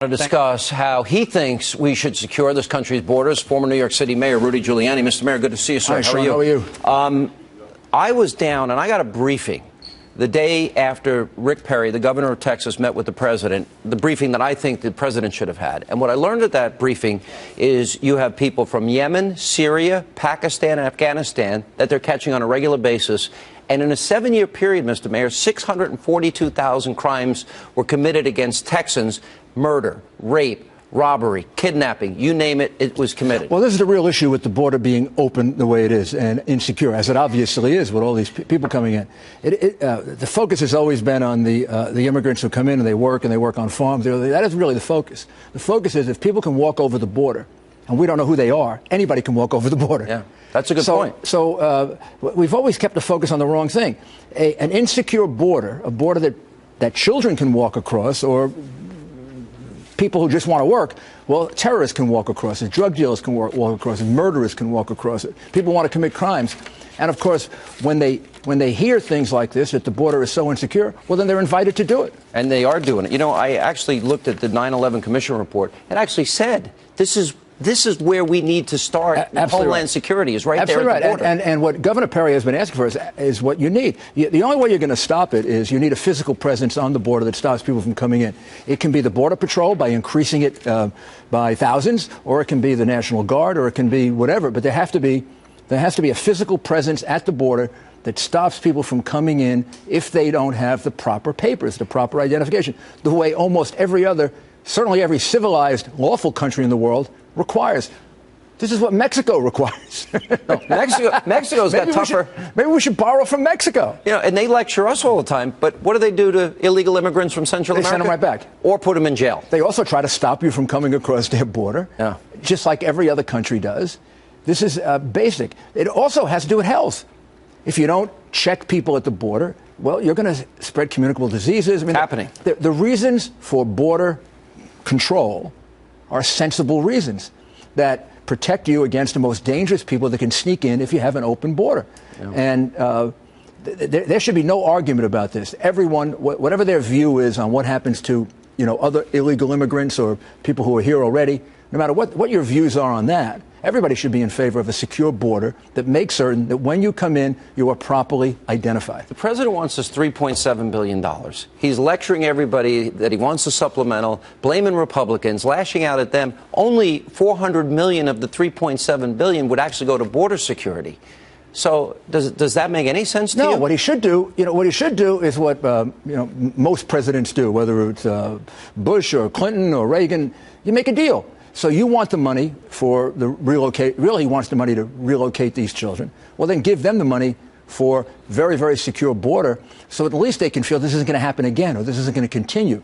To discuss how he thinks we should secure this country's borders, former New York City Mayor Rudy Giuliani. Mr. Mayor, good to see you, sir. Hi, Sean, how are you? I was down, and I got a briefing the day after Rick Perry, the governor of Texas, met with the president, the briefing that I think the president should have had. And what I learned at that briefing is you have people from Yemen, Syria, Pakistan, and Afghanistan that they're catching on a regular basis. And in a 7-year period, Mr. Mayor, 642,000 crimes were committed against Texans. Murder, rape, robbery, kidnapping, you name it, it was committed. Well, this is the real issue with the border being open the way it is and insecure, as it obviously is with all these people coming in. The focus has always been on the immigrants who come in and they work on farms. That is really the focus. The focus is if people can walk over the border, and we don't know who they are, anybody can walk over the border. Yeah, that's a good point. So we've always kept the focus on the wrong thing. An insecure border, a border that children can walk across, or people who just want to work, well, terrorists can walk across it, drug dealers can walk across it, murderers can walk across it. People want to commit crimes. And, of course, when they hear things like this, that the border is so insecure, well, then they're invited to do it. And they are doing it. You know, I actually looked at the 9/11 Commission report. It actually said this is where we need to start. Homeland security is right there at the border. And what Governor Perry has been asking for is what you need. The only way you're going to stop it is you need a physical presence on the border that stops people from coming in. It can be the Border Patrol by increasing it by thousands, or it can be the National Guard, or it can be whatever. But there has to be a physical presence at the border that stops people from coming in if they don't have the proper papers, the proper identification, the way almost every other, certainly every civilized, lawful country in the world requires. This is what Mexico requires. No, Mexico's got tougher. Maybe we should borrow from Mexico. You know, and they lecture us all the time, but what do they do to illegal immigrants from Central America? They send them right back. Or put them in jail. They also try to stop you from coming across their border, just like every other country does. This is basic. It also has to do with health. If you don't check people at the border, well, you're going to spread communicable diseases. I mean, it's happening. The reasons for border control are sensible reasons that protect you against the most dangerous people that can sneak in if you have an open border. Yeah. And there should be no argument about this. Everyone, whatever their view is on what happens to, other illegal immigrants or people who are here already, no matter what your views are on that, everybody should be in favor of a secure border that makes certain that when you come in, you are properly identified. The president wants this $3.7 billion. He's lecturing everybody that he wants a supplemental, blaming Republicans, lashing out at them. Only $400 million of the $3.7 billion would actually go to border security. So does that make any sense to you? No, what he should do, is what most presidents do, whether it's Bush or Clinton or Reagan. You make a deal. So you want the money for the relocate. Really, he wants the money to relocate these children. Well, then give them the money for very, very secure border, so at least they can feel this isn't going to happen again or this isn't going to continue.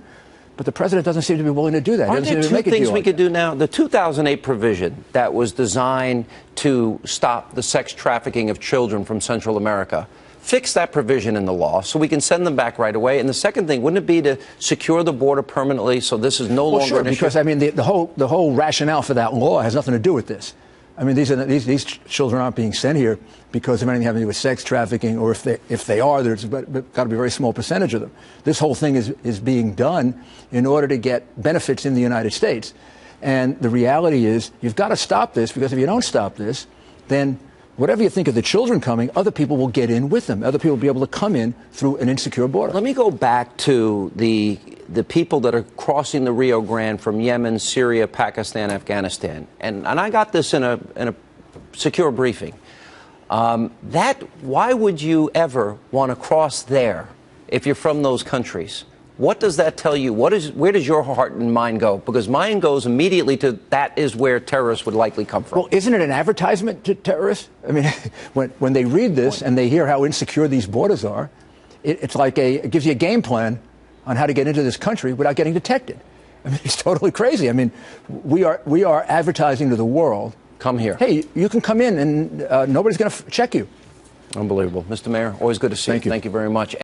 But the president doesn't seem to be willing to do that. Aren't there two things we could do now? The 2008 provision that was designed to stop the sex trafficking of children from Central America. Fix that provision in the law so we can send them back right away. And the second thing, wouldn't it be to secure the border permanently so this is no longer an issue? Because, I mean, the whole rationale for that law has nothing to do with this. I mean, these children aren't being sent here because of anything having to do with sex trafficking, or if they are, there's got to be a very small percentage of them. This whole thing is being done in order to get benefits in the United States. And the reality is you've got to stop this, because if you don't stop this, then whatever you think of the children coming, other people will get in with them. Other people will be able to come in through an insecure border. Let me go back to the people that are crossing the Rio Grande from Yemen, Syria, Pakistan, Afghanistan. And I got this in a secure briefing. Why would you ever want to cross there if you're from those countries? What does that tell you? Where does your heart and mind go? Because mine goes immediately to that is where terrorists would likely come from. Well, isn't it an advertisement to terrorists? I mean, when they read this and they hear how insecure these borders are, it's like it gives you a game plan on how to get into this country without getting detected. I mean, it's totally crazy. I mean, we are advertising to the world. Come here. Hey, you can come in and nobody's going to check you. Unbelievable. Mr. Mayor, always good to see you. Thank you. Thank you very much.